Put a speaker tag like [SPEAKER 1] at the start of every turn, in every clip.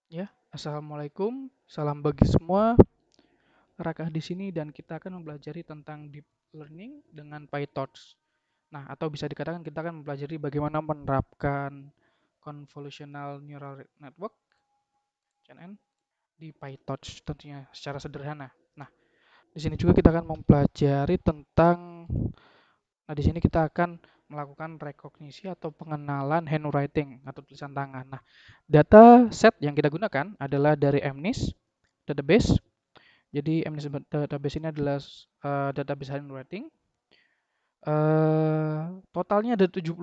[SPEAKER 1] Ya, assalamualaikum, salam bagi semua. Rakah di sini dan kita akan mempelajari tentang deep learning dengan PyTorch. Nah, atau bisa dikatakan kita akan mempelajari bagaimana menerapkan convolutional neural network (CNN) di PyTorch tentunya secara sederhana. Nah, di sini juga kita akan mempelajari tentang di sini kita akan melakukan rekognisi atau pengenalan handwriting atau tulisan tangan. Nah, data set yang kita gunakan adalah dari MNIST database. Jadi MNIST database ini adalah database handwriting. Totalnya ada 70.000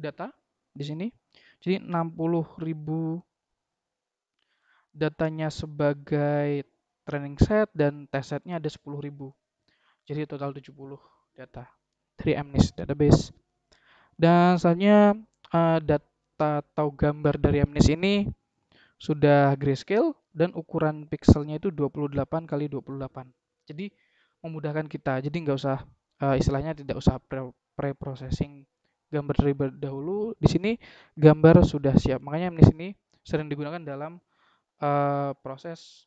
[SPEAKER 1] data di sini. Jadi 60.000 datanya sebagai training set dan test setnya ada 10.000. Jadi total 70 data dari MNIST database. Dan selanjutnya data atau gambar dari MNIST ini sudah grayscale dan ukuran pixelnya itu 28 kali 28. Jadi memudahkan kita. Jadi nggak usah istilahnya tidak usah pre-processing gambar terlebih dahulu. Di sini gambar sudah siap. Makanya di sini sering digunakan dalam proses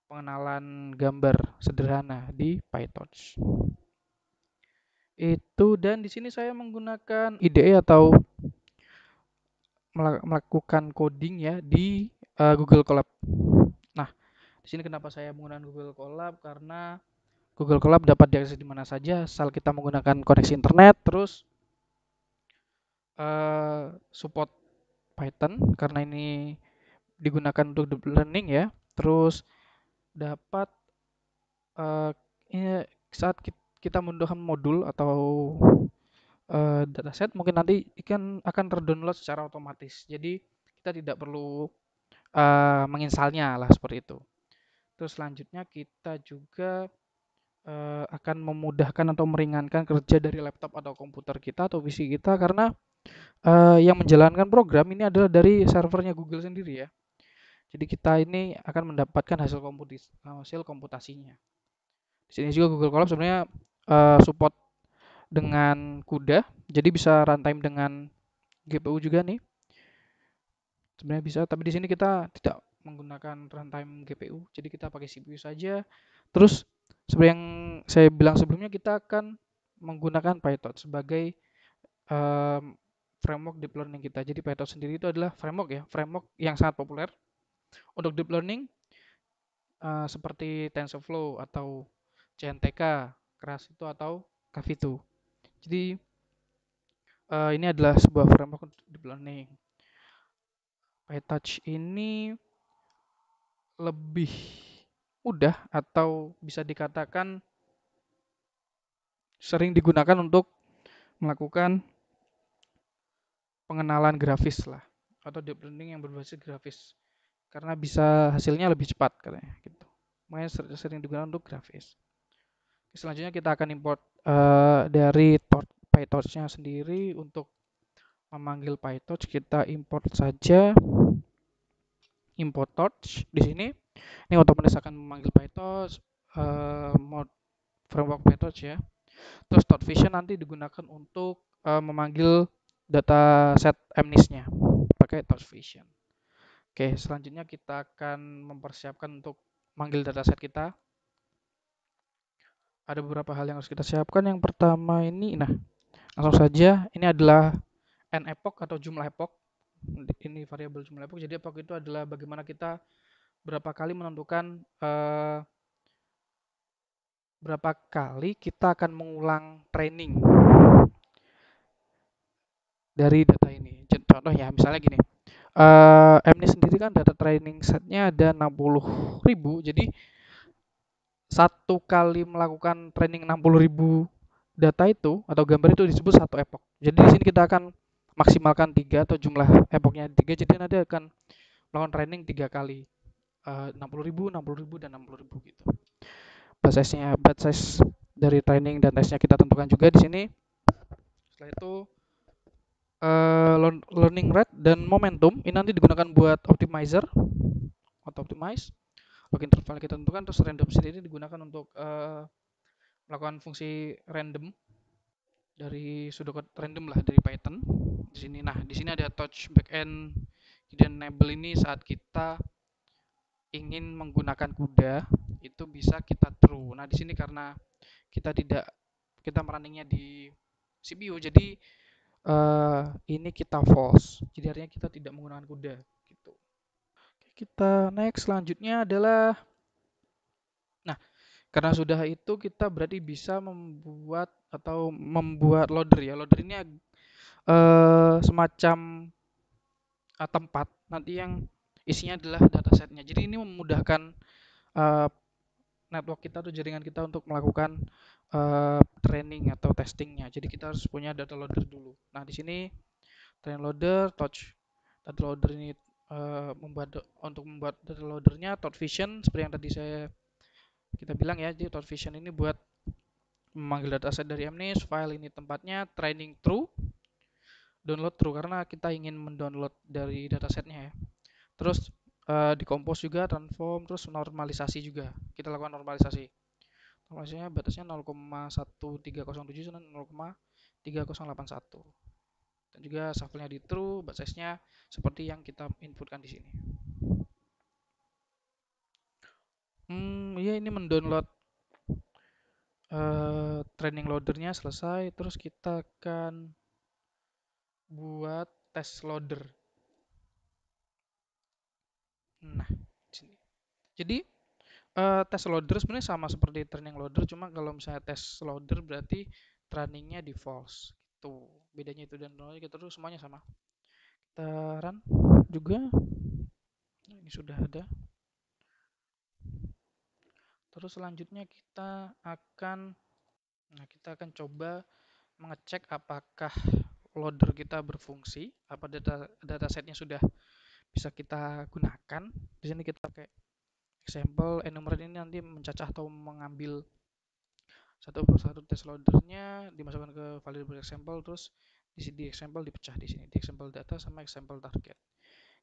[SPEAKER 1] pengenalan gambar sederhana di PyTorch. Itu dan di sini saya menggunakan IDE atau melakukan coding ya di Google Colab. Nah, di sini kenapa saya menggunakan Google Colab? Karena Google Colab dapat diakses di mana saja asal kita menggunakan koneksi internet, terus support Python karena ini digunakan untuk deep learning ya. Terus dapat uh, ini saat kita membutuhkan modul atau dataset mungkin nanti akan terdownload secara otomatis. Jadi kita tidak perlu menginstalnya lah seperti itu. Terus selanjutnya kita juga akan memudahkan atau meringankan kerja dari laptop atau komputer kita atau PC kita karena yang menjalankan program ini adalah dari servernya Google sendiri ya. Jadi kita ini akan mendapatkan hasil komputasinya. Di sini juga Google Colab sebenarnya support dengan CUDA, jadi bisa runtime dengan GPU juga nih. Sebenarnya bisa, tapi di sini kita tidak menggunakan runtime GPU, jadi kita pakai CPU saja. Terus seperti yang saya bilang sebelumnya, kita akan menggunakan PyTorch sebagai framework deep learning kita. Jadi PyTorch sendiri itu adalah framework yang sangat populer untuk deep learning seperti TensorFlow atau CNTK, keras itu atau KV2. Jadi ini adalah sebuah framework untuk deep learning. PyTorch ini lebih mudah atau bisa dikatakan sering digunakan untuk melakukan pengenalan grafis lah atau deep learning yang berbasis grafis karena bisa hasilnya lebih cepat katanya gitu. Makanya sering digunakan untuk grafis. Selanjutnya kita akan import dari PyTorch-nya sendiri. Untuk memanggil PyTorch kita import saja import torch di sini. Ini otomatis akan memanggil PyTorch mode framework PyTorch ya. Terus Vision nanti digunakan untuk memanggil data set MNIST-nya pakai Vision. Oke, selanjutnya kita akan mempersiapkan untuk manggil dataset kita. Ada beberapa hal yang harus kita siapkan. Yang pertama ini, langsung saja, ini adalah n epoch atau jumlah epoch. Ini variabel jumlah epoch. Jadi epoch itu adalah bagaimana kita berapa kali menentukan berapa kali kita akan mengulang training dari data ini. Contoh ya, misalnya gini. MNIST sendiri kan data training setnya ada 60.000. Jadi satu kali melakukan training 60.000 data itu atau gambar itu disebut satu epoch. Jadi di sini kita akan maksimalkan 3 atau jumlah epochnya 3. Jadi nanti akan melakukan training 3 kali 60.000, 60.000 dan 60.000 gitu. Batch size dari training dan tesnya kita tentukan juga di sini. Setelah itu learning rate dan momentum ini nanti digunakan buat optimizer atau optimize. Log interval kita tentukan, terus random sendiri digunakan untuk melakukan fungsi random dari pseudocode random lah dari Python. Di sini, di sini ada touch backend Jadi enable ini saat kita ingin menggunakan kuda itu bisa kita true. Nah, di sini karena kita merunningnya di CPU, jadi ini kita false. Jadi artinya kita tidak menggunakan kuda gitu. Kita next, selanjutnya adalah, nah, karena sudah itu kita berarti bisa membuat loader ya. Loader ini semacam tempat nanti yang isinya adalah datasetnya. Jadi ini memudahkan uh, network kita atau jaringan kita untuk melakukan training atau testingnya. Jadi kita harus punya data loader dulu. Nah, di sini train loader, touch data loader ini untuk membuat data loadernya Touch Vision seperti yang tadi kita bilang ya. Jadi Touch Vision ini buat memanggil dataset dari MNIST, file ini tempatnya, training true, download true karena kita ingin mendownload dari datasetnya ya. Terus decompose juga, transform, terus normalisasi juga. Kita lakukan normalisasi. Normalisasinya batasnya 0,1307 dan 0,3081. Dan juga shuffle-nya di true, batch size-nya seperti yang kita inputkan di sini. Ya ini mendownload training loadernya selesai, terus kita akan buat test loader. Nah, di sini. Jadi test loader sebenarnya sama seperti training loader, cuma kalau misalnya test loader berarti trainingnya di false. Itu bedanya itu, dan kita terus semuanya sama. Kita run juga. Nah, ini sudah ada. Terus selanjutnya kita akan coba mengecek apakah loader kita berfungsi, apa datasetnya sudah bisa kita gunakan. Di sini kita pakai example enumerate ini nanti mencacah atau mengambil satu persatu test loadernya, dimasukkan ke variable example, terus di example dipecah di sini, di example data sama example target.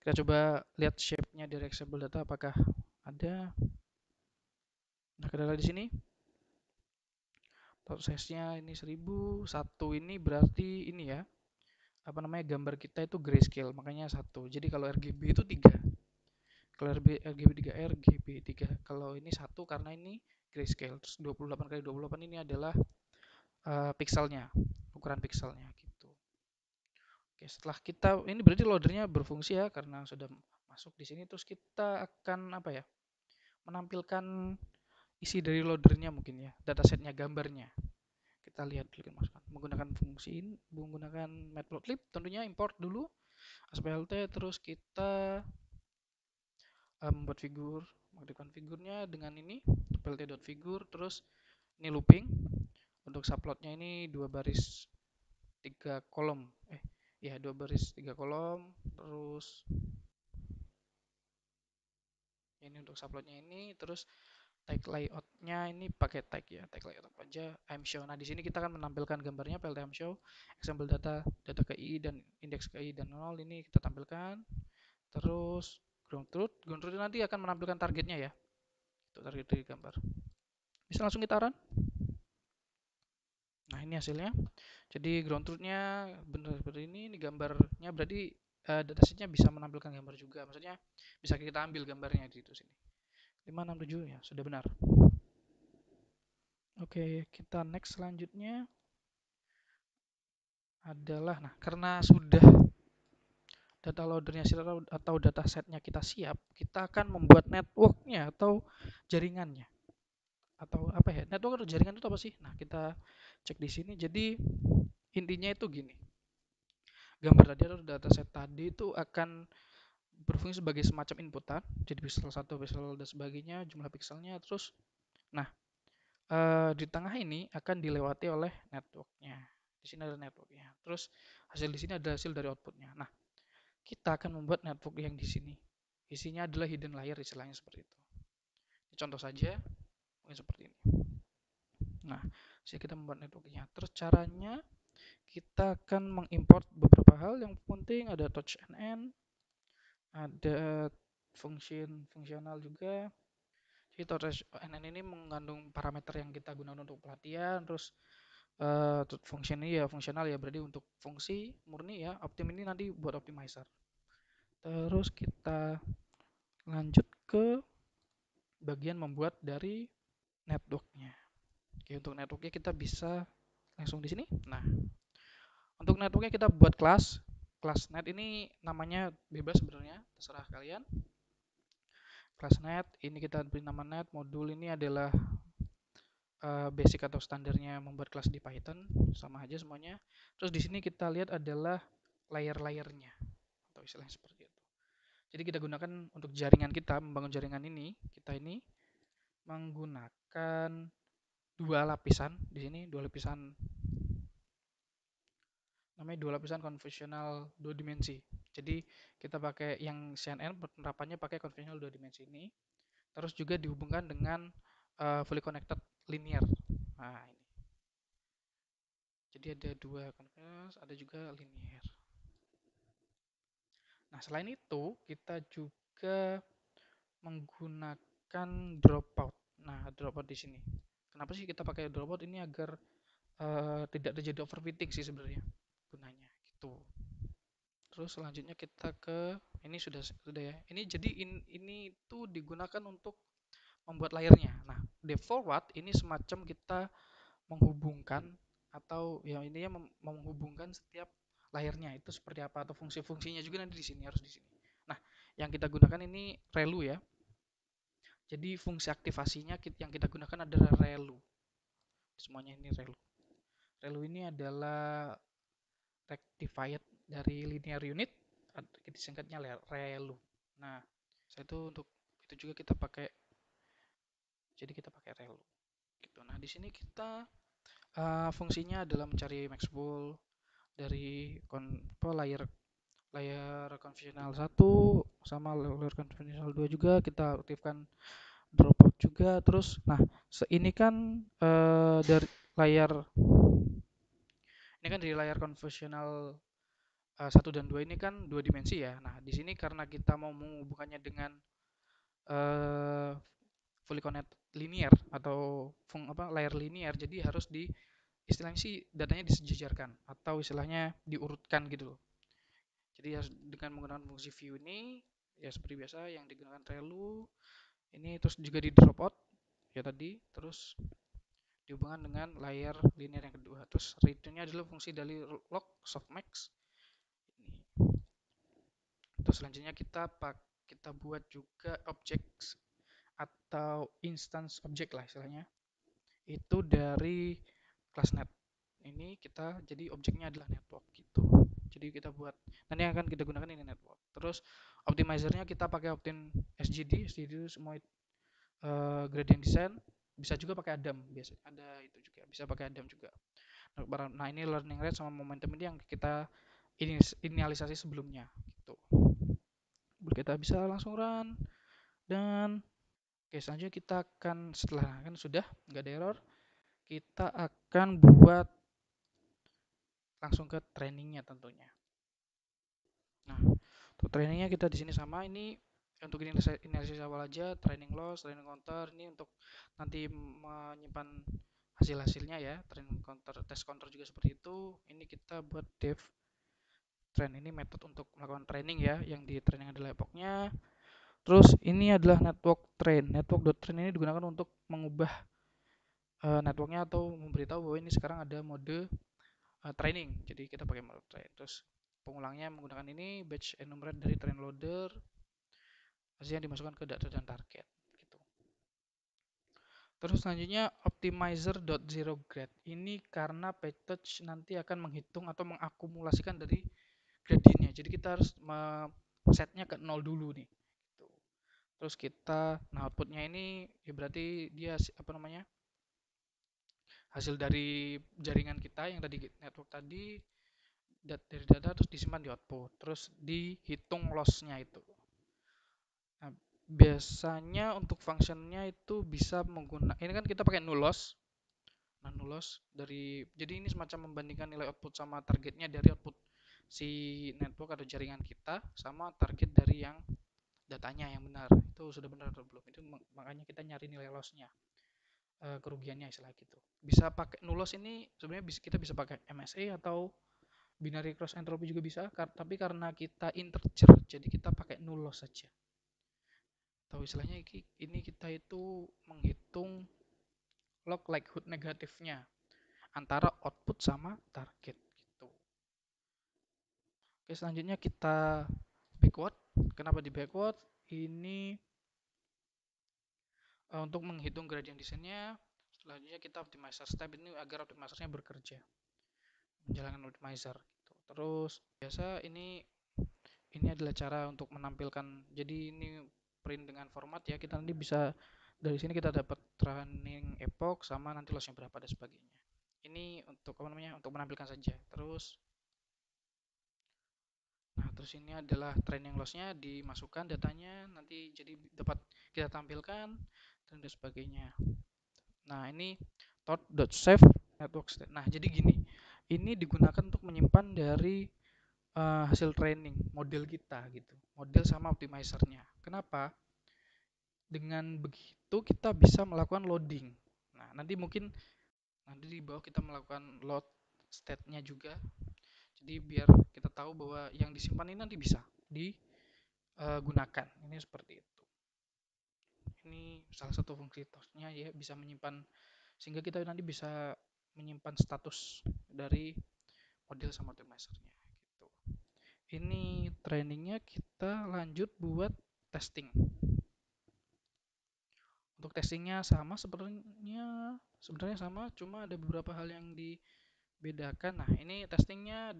[SPEAKER 1] Kita coba lihat shape-nya dari example data apakah ada. Nah, kita lihat di sini top size-nya ini 1000, satu ini berarti ini ya, apa namanya, gambar kita itu grayscale, makanya satu. Jadi kalau RGB itu 3. Kalau RGB 3, RGB 3. Kalau ini satu karena ini grayscale. Terus 28 kali 28 ini adalah pixelnya, ukuran pixelnya gitu. Oke, setelah kita ini berarti loadernya berfungsi ya karena sudah masuk di sini. Terus kita akan apa ya? Menampilkan isi dari loadernya mungkin ya, datasetnya, gambarnya. Kita lihat dulu masukkan menggunakan fungsi ini, menggunakan matplotlib tentunya, import dulu asplt, terus kita membuat figur, mengaktifkan figurnya dengan ini plt.figur, terus ini looping. Untuk subplotnya ini 2 baris 3 kolom, ya 2 baris 3 kolom. Terus ini untuk subplotnya ini, terus tag layoutnya ini pakai tag ya, tag layout apa aja, imshow. Nah, di sini kita akan menampilkan gambarnya plt imshow, example data, data KI dan indeks KI dan 0 ini kita tampilkan. Terus ground truth nanti akan menampilkan targetnya ya, itu target dari gambar. Bisa langsung kita run. Nah, ini hasilnya. Jadi ground truth-nya benar seperti ini gambarnya, berarti datasetnya bisa menampilkan gambar juga. Maksudnya bisa kita ambil gambarnya di situ sini. 567 ya, sudah benar. Oke, kita next selanjutnya adalah, nah, karena sudah data loadernya atau datasetnya kita siap, kita akan membuat networknya atau jaringannya. Atau apa ya? Network atau jaringan itu apa sih? Nah, kita cek di sini. Jadi intinya itu gini. Gambar tadi atau dataset tadi itu akan berfungsi sebagai semacam inputan, jadi pixel 1, pixel dan sebagainya, jumlah pixelnya. Terus nah, di tengah ini akan dilewati oleh networknya. Di sini ada networknya. Terus hasil di sini ada hasil dari outputnya. Nah, kita akan membuat network yang di sini. Isinya adalah hidden layer, istilahnya seperti itu. Contoh saja, mungkin seperti ini. Nah, jadi kita membuat networknya. Terus caranya kita akan mengimport beberapa hal yang penting, ada touch NN, ada fungsional juga. Jadi touch NN ini mengandung parameter yang kita gunakan untuk pelatihan. Terus function ini ya fungsional ya, berarti untuk fungsi murni ya. Optim ini nanti buat optimizer. Terus kita lanjut ke bagian membuat dari networknya. Oke, untuk networknya kita bisa langsung di sini. Nah, untuk networknya kita buat kelas net ini namanya bebas sebenarnya, terserah kalian. Kelas net ini kita beri nama net. Modul ini adalah basic atau standarnya membuat kelas di Python, sama aja semuanya. Terus di sini kita lihat adalah layer-layernya atau istilahnya seperti itu. Jadi kita gunakan untuk jaringan kita, membangun jaringan ini, kita ini menggunakan dua lapisan di sini, dua lapisan konvensional dua dimensi. Jadi kita pakai yang CNN penerapannya pakai konvensional dua dimensi ini, terus juga dihubungkan dengan fully connected linear. Nah, ini. Jadi ada dua konvensional, ada juga linear. Nah, selain itu kita juga menggunakan dropout. Nah, dropout di sini. Kenapa sih kita pakai dropout ini agar tidak terjadi overfitting sih sebenarnya gunanya gitu. Terus selanjutnya kita ke ini sudah ya. Ini jadi ini tuh digunakan untuk membuat layernya. Nah, the forward ini semacam kita menghubungkan atau ya intinya menghubungkan setiap layernya itu seperti apa atau fungsi-fungsinya juga nanti di sini harus di sini. Nah, yang kita gunakan ini relu ya. Jadi fungsi aktivasinya yang kita gunakan adalah relu. Semuanya ini relu. Relu ini adalah rectified dari linear unit, disingkatnya relu. Nah, saya itu untuk itu juga kita pakai, jadi kita pakai relu. Gitu. Nah, di sini kita fungsinya adalah mencari max ball dari layar layar konvensional 1 sama layar konvensional 2 juga kita aktifkan dropout juga. Terus nah ini kan dari layar konvensional 1 dan 2 ini kan dua dimensi ya. Nah, di sini karena kita mau menghubungkannya dengan uh, fully connected linear atau layar linear, jadi harus di istilahnya sih datanya disejajarkan atau istilahnya diurutkan gitu loh. Jadi harus dengan menggunakan fungsi view ini ya seperti biasa yang digunakan relu ini, terus juga di dropout ya tadi, terus dihubungkan dengan layar linear yang kedua. Terus return-nya adalah fungsi dari log softmax ini. Terus selanjutnya kita buat juga objects atau instance object lah istilahnya. Itu dari kelas net. Ini kita jadi objeknya adalah network gitu. Jadi kita buat nanti yang akan kita gunakan ini network. Terus optimizernya kita pakai Optin SGD itu semua gradient descent, bisa juga pakai Adam, biasa ada itu juga bisa pakai Adam juga. Nah, ini learning rate sama momentum ini yang kita inisialisasi sebelumnya gitu. Kita bisa langsung run dan oke, selanjutnya kita akan setelah kan sudah nggak ada error, kita akan buat langsung ke trainingnya tentunya. Nah, untuk trainingnya kita di sini sama, ini untuk inisialisasi awal aja, training loss, training counter, ini untuk nanti menyimpan hasilnya ya, training counter, test counter juga seperti itu. Ini kita buat dev train, ini metode untuk melakukan training ya, yang di training adalah epochnya. Terus ini adalah network train. Network.train ini digunakan untuk mengubah networknya atau memberitahu bahwa ini sekarang ada mode training. Jadi kita pakai mode train. Terus pengulangnya menggunakan ini batch enumerate dari train loader, hasil yang dimasukkan ke data dan target gitu. Terus selanjutnya optimizer.zeroGrad ini karena package nanti akan menghitung atau mengakumulasikan dari gradientnya. Jadi kita harus setnya ke 0 dulu nih gitu. Terus kita outputnya ini ya berarti dia apa namanya, hasil dari jaringan kita yang tadi network tadi, dari data terus disimpan di output, terus dihitung lossnya itu. Nah, biasanya untuk functionnya itu bisa menggunakan ini kan kita pakai null loss. Nah, null loss jadi ini semacam membandingkan nilai output sama targetnya dari output si network atau jaringan kita sama target dari yang datanya yang benar, itu sudah benar atau belum. Itu makanya kita nyari nilai lossnya, kerugiannya istilah gitu. Bisa pakai null loss ini sebenarnya kita bisa pakai MSA atau Binary cross entropy juga bisa, tapi karena kita integer, jadi kita pakai null loss saja. Atau istilahnya ini kita itu menghitung log likelihood negatifnya antara output sama target gitu. Oke, selanjutnya kita backward. Kenapa di backward? Ini untuk menghitung gradient descent-nya. Selanjutnya kita optimizer step ini agar optimizernya bekerja, menjalankan optimizer gitu. Terus biasa ini adalah cara untuk menampilkan, jadi ini print dengan format ya, kita nanti bisa dari sini kita dapat training epoch sama nanti lossnya berapa dan sebagainya. Ini untuk apa namanya, untuk menampilkan saja. Terus ini adalah training lossnya, dimasukkan datanya nanti jadi dapat kita tampilkan dan sebagainya. Nah, ini tot.save network state. Nah, jadi gini, ini digunakan untuk menyimpan dari hasil training model kita gitu, model sama optimizernya. Kenapa? Dengan begitu kita bisa melakukan loading. Nah, nanti di bawah kita melakukan load state-nya juga. Jadi biar kita tahu bahwa yang disimpan ini nanti bisa digunakan. Ini seperti itu. Ini salah satu fungsi tosnya ya, bisa menyimpan, sehingga kita nanti bisa menyimpan status dari model sama optimizernya gitu. Ini trainingnya, kita lanjut buat testing. Untuk testingnya sama sebenarnya sama, cuma ada beberapa hal yang dibedakan. Nah, ini testingnya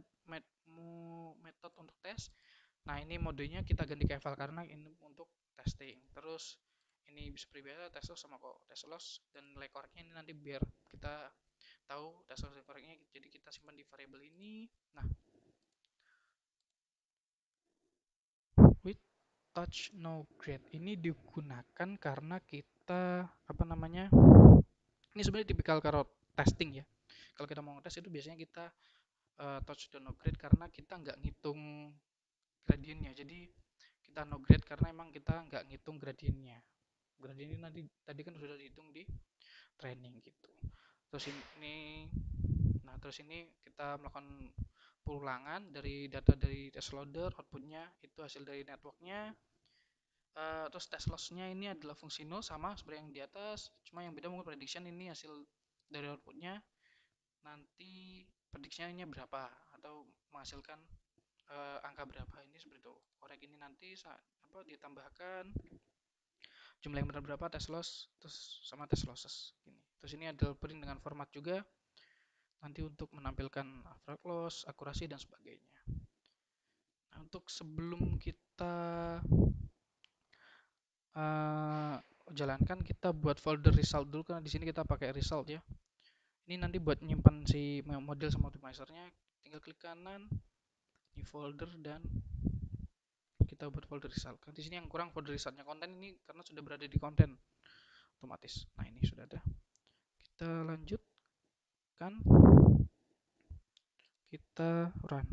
[SPEAKER 1] metode untuk tes. Nah, ini modenya kita ganti ke eval karena ini untuk testing. Terus ini bisa biasa test loss sama kok test loss, dan nilai koreknya ini nanti biar kita tahu test loss koreknya, jadi kita simpan di variabel ini. Nah, with touch no grade ini digunakan karena kita apa namanya, ini sebenarnya tipikal kalau testing ya. Kalau kita mau ngetes itu biasanya kita touch dan no grade karena kita nggak ngitung gradiennya. Jadi kita no grade karena emang kita nggak ngitung gradiennya. Gradien ini nanti tadi kan sudah dihitung di training gitu. Terus ini kita melakukan pengulangan dari data dari test loader, outputnya itu hasil dari networknya. Terus test loss-nya ini adalah fungsi null sama seperti yang di atas, cuma yang beda mungkin prediction ini hasil dari outputnya nanti prediksinya berapa atau menghasilkan angka berapa, ini seperti itu. Korek ini nanti ditambahkan jumlah yang benar berapa, test loss terus sama test losses ini. Terus ini ada print dengan format juga nanti untuk menampilkan average loss, akurasi dan sebagainya. Nah, untuk sebelum kita jalankan, kita buat folder result dulu karena di sini kita pakai result ya. Ini nanti buat nyimpan si model sama optimizernya, tinggal klik kanan di folder dan kita buat folder result. Di sini yang kurang folder resultnya, konten ini karena sudah berada di konten otomatis. Nah, ini sudah ada. Kita lanjutkan, kita run.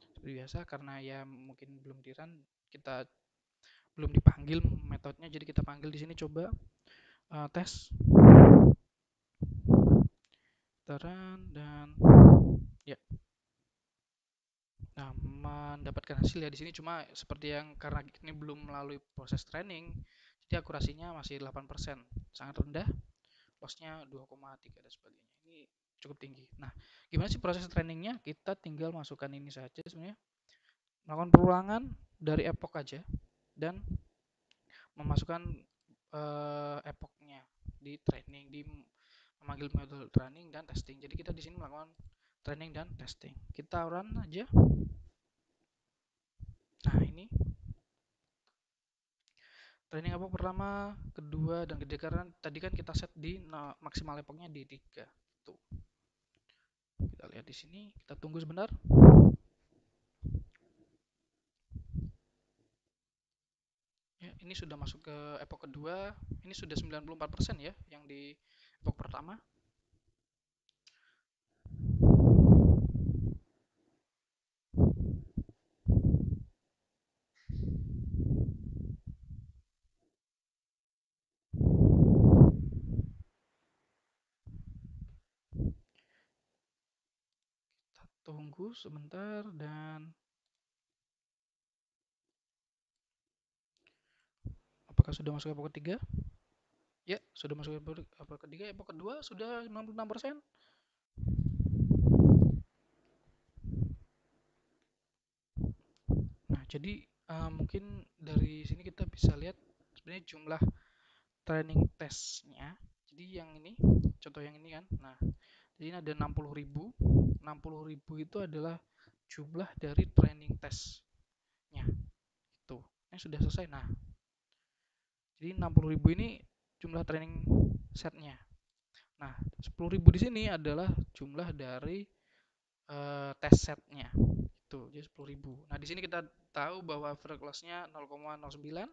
[SPEAKER 1] Seperti biasa, karena ya mungkin belum di run, kita belum dipanggil metodenya, jadi kita panggil di sini coba tes run dan ya. Nah, mendapatkan hasil ya di sini, cuma seperti yang karena ini belum melalui proses training, jadi akurasinya masih 8%, sangat rendah. Lossnya 2,3 dan sebagainya. Ini cukup tinggi. Nah, gimana sih proses trainingnya? Kita tinggal masukkan ini saja sebenarnya, melakukan perulangan dari epoch aja dan memasukkan epochnya di training, di memanggil metode training dan testing. Jadi kita di sini melakukan training dan testing. Kita run aja. Nah, ini training epoch pertama, kedua, dan ketiga, karena tadi kan kita set di maksimal epochnya di 3. Tuh. Kita lihat di sini, kita tunggu sebentar. Ya, ini sudah masuk ke epoch kedua. Ini sudah 94% ya yang di epoch pertama. Kita tunggu sebentar dan apakah sudah masuk epoch ketiga? Ya, sudah masuk epoch ketiga. Epoch kedua sudah 66%. Nah, jadi mungkin dari sini kita bisa lihat sebenarnya jumlah training testnya. Jadi yang ini, contoh yang ini kan. Nah, jadi ini ada 60.000. 60.000 itu adalah jumlah dari training testnya. Itu. Ini sudah selesai. Nah, jadi 60.000 ini jumlah training setnya. Nah, 10.000 di sini adalah jumlah dari test setnya. Itu, jadi 10.000. Nah, di sini kita tahu bahwa average loss-nya 0,09.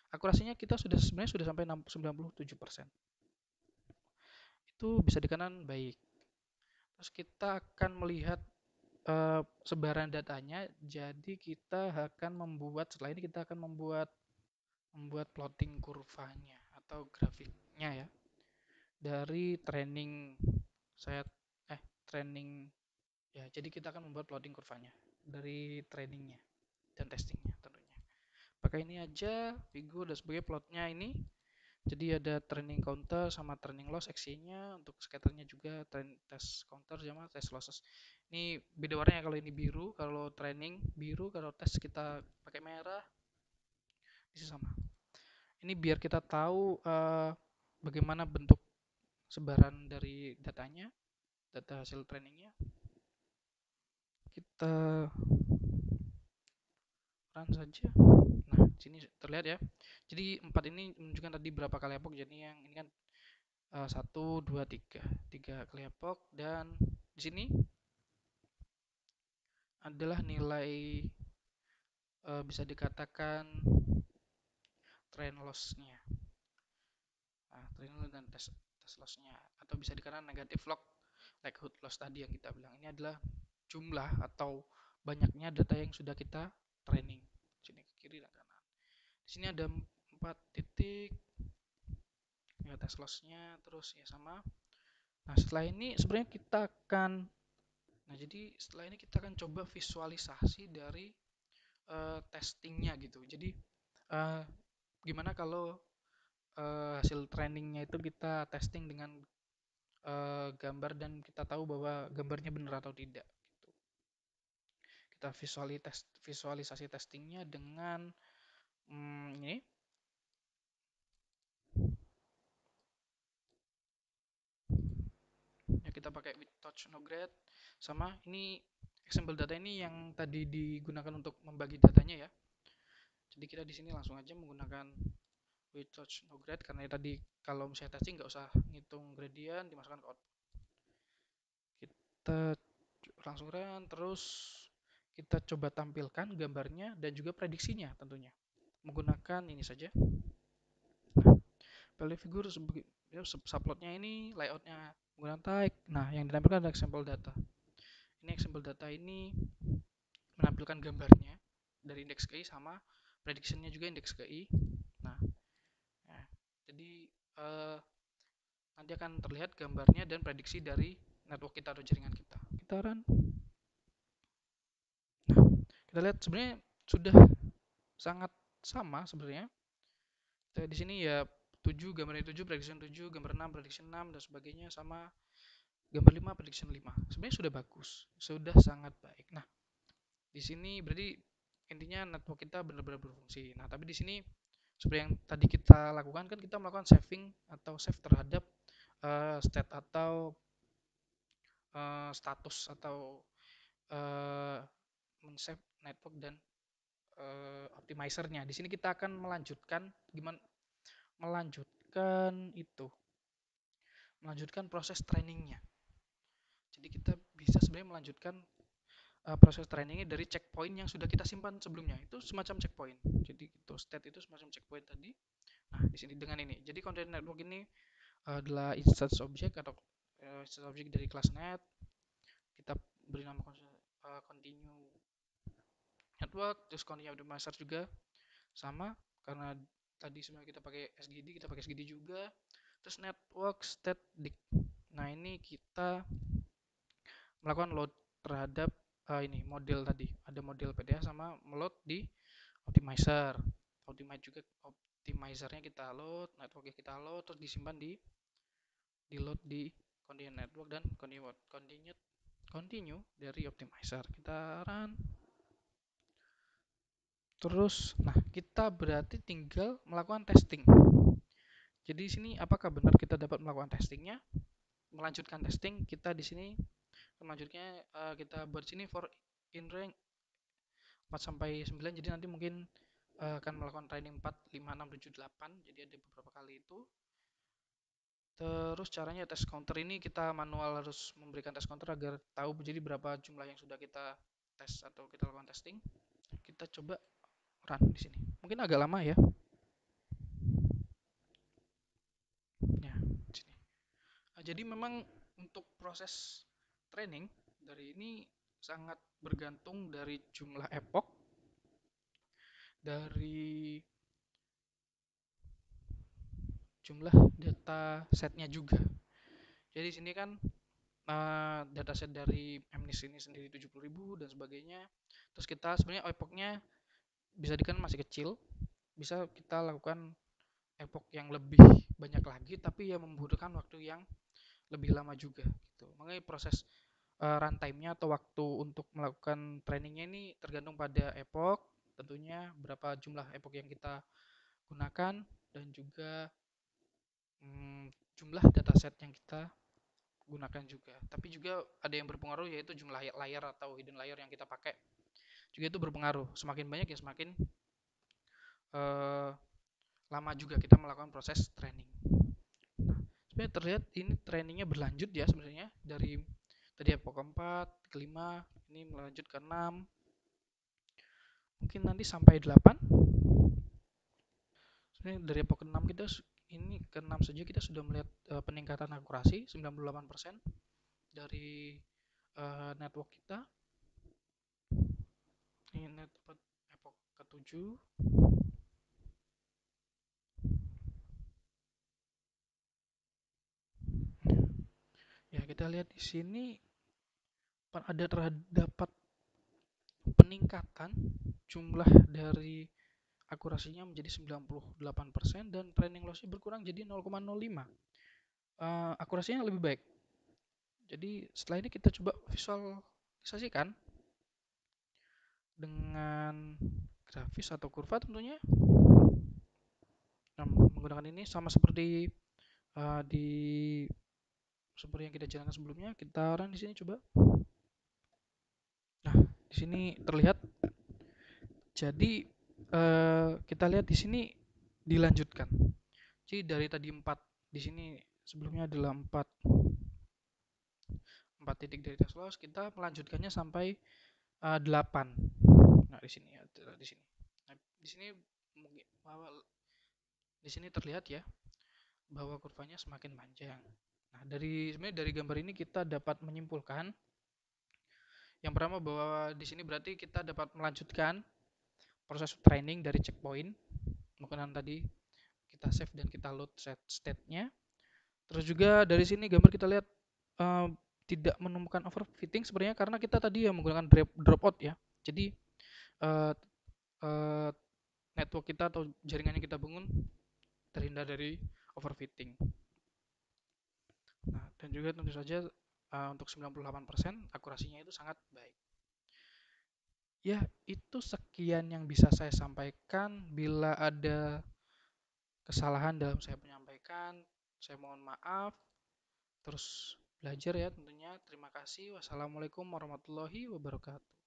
[SPEAKER 1] Akurasinya kita sebenarnya sudah sampai 97%. Itu bisa dikatakan baik. Terus kita akan melihat sebaran datanya. Jadi kita akan setelah ini kita akan membuat plotting kurvanya atau grafiknya ya. Dari training saya training ya. Jadi kita akan membuat plotting kurvanya dari trainingnya dan testingnya tentunya. Pakai ini aja figur dan sebagai plotnya ini. Jadi ada training counter sama training loss XY-nya, untuk scatternya juga test counter sama test losses. Ini beda warnanya, kalau ini biru, kalau training biru, kalau tes kita pakai merah. Ini sama. Ini biar kita tahu bagaimana bentuk sebaran dari datanya, data hasil trainingnya. Kita run saja. Nah, sini terlihat ya. Jadi 4 ini menunjukkan tadi berapa kali epoch. Jadi yang ini kan 1, 2, 3 kali epoch. Dan di sini adalah nilai bisa dikatakan trend loss-nya. Nah, trend loss dan test loss-nya, atau bisa dikatakan negatif log likelihood loss tadi yang kita bilang. Ini adalah jumlah atau banyaknya data yang sudah kita training. Sini ke kiri dan kanan. Di sini ada 4 titik ya test loss-nya, terus ya sama. Nah, setelah ini sebenarnya kita akan setelah ini kita akan coba visualisasi dari testingnya gitu. Jadi gimana kalau hasil trainingnya itu kita testing dengan gambar dan kita tahu bahwa gambarnya benar atau tidak gitu. Kita visualisasi testingnya dengan ini ya, kita pakai with touch no grade. Sama ini example data ini yang tadi digunakan untuk membagi datanya ya. Jadi kita di sini langsung aja menggunakan with touch no grade, karena tadi kalau misalnya testing nggak usah ngitung gradient, dimasukkan ke output. Kita langsung run, terus kita coba tampilkan gambarnya dan juga prediksinya tentunya menggunakan ini saja. Nah, value figure sebagai subplotnya ini layoutnya menggunakan type. Nah, yang ditampilkan adalah example data. Ini example data ini menampilkan gambarnya dari indeks KI sama prediksinya juga indeks KI. Nah, jadi nanti akan terlihat gambarnya dan prediksi dari network kita atau jaringan kita. Kita run. Nah, kita lihat sebenarnya sudah sangat sama sebenarnya. Di sini ya 7, gambarnya 7, prediction 7, gambar 6, prediction 6 dan sebagainya, sama gambar 5, prediction 5. Sebenarnya sudah bagus, sudah sangat baik. Nah, di sini berarti intinya network kita benar-benar berfungsi. Nah, tapi di sini seperti yang tadi kita lakukan kan, kita melakukan saving atau save terhadap state atau status atau men-save network dan optimizernya. Di sini kita akan melanjutkan melanjutkan proses trainingnya. Jadi kita bisa sebenarnya melanjutkan proses trainingnya dari checkpoint yang sudah kita simpan sebelumnya. Itu semacam checkpoint. Jadi itu state itu semacam checkpoint tadi. Nah, di sini dengan ini. Jadi content network ini adalah instance object atau instance object dari kelas net. Kita beri nama continue network, terus continue optimizer juga sama, karena tadi sebenarnya kita pakai SGD juga. Terus network state dict. Nah, ini kita melakukan load terhadap ini model tadi. Ada model PDA sama meload di optimizer. Optimizernya kita load, networknya kita load, terus disimpan di load di continue network dan continue dari optimizer. Kita run. Terus, nah kita berarti tinggal melakukan testing. Jadi di sini apakah benar kita dapat melakukan testingnya? Melanjutkan testing, kita di sini selanjutnya kita buat sini for in range 4 sampai 9. Jadi nanti mungkin akan melakukan training 4, 5, 6, 7, 8. Jadi ada beberapa kali itu. Terus caranya test counter ini kita manual harus memberikan test counter agar tahu jadi berapa jumlah yang sudah kita tes atau kita lakukan testing. Kita coba run di sini. Mungkin agak lama ya. Ya, di sini. Jadi memang untuk proses training dari ini sangat bergantung dari jumlah epoch, dari jumlah data setnya juga. Jadi di sini kan dataset dari MNIST ini sendiri 70.000 dan sebagainya. Terus kita sebenarnya epochnya bisa dikatakan masih kecil, bisa kita lakukan epoch yang lebih banyak lagi, tapi ya membutuhkan waktu yang lebih lama juga gitu. Makanya proses runtime-nya atau waktu untuk melakukan trainingnya ini tergantung pada epoch, tentunya berapa jumlah epoch yang kita gunakan dan juga jumlah dataset yang kita gunakan juga. Tapi juga ada yang berpengaruh yaitu jumlah layer atau hidden layer yang kita pakai. Juga itu berpengaruh. Semakin banyak ya semakin lama juga kita melakukan proses training. Nah, sebenarnya terlihat ini trainingnya berlanjut ya sebenarnya dari tadi epoch keempat, kelima, ini melanjut ke 6, mungkin nanti sampai 8. Sebenarnya dari epoch ke-6 kita ini ke-6 saja kita sudah melihat peningkatan akurasi 98% dari network kita. Ini network epoch ke-7. Ya, kita lihat di sini ada terdapat peningkatan jumlah dari akurasinya menjadi 98% dan training lossnya berkurang jadi 0,05. Akurasinya lebih baik. Jadi setelah ini kita coba visualisasikan dengan grafis atau kurva tentunya. Nah, menggunakan ini sama seperti seperti yang kita jalankan sebelumnya. Kita run di sini coba. Nah, di sini terlihat. Jadi kita lihat di sini dilanjutkan. Jadi dari tadi 4 di sini sebelumnya adalah 4 titik dari test loss, kita melanjutkannya sampai 8. Nah, di sini ya, di sini. Nah, di sini mungkin di sini terlihat ya bahwa kurvanya semakin panjang. Nah, sebenarnya dari gambar ini kita dapat menyimpulkan yang pertama bahwa di sini berarti kita dapat melanjutkan proses training dari checkpoint. Mungkin tadi kita save dan kita load state-nya. Terus juga dari sini gambar kita lihat tidak menemukan overfitting sebenarnya karena kita tadi ya menggunakan dropout ya. Jadi uh, uh, network kita atau jaringan yang kita bangun terhindar dari overfitting. Nah, dan juga tentu saja untuk 98% akurasinya itu sangat baik. Ya, itu sekian yang bisa saya sampaikan. Bila ada kesalahan dalam saya menyampaikan, saya mohon maaf. Terus belajar ya tentunya. Terima kasih. Wassalamualaikum warahmatullahi wabarakatuh.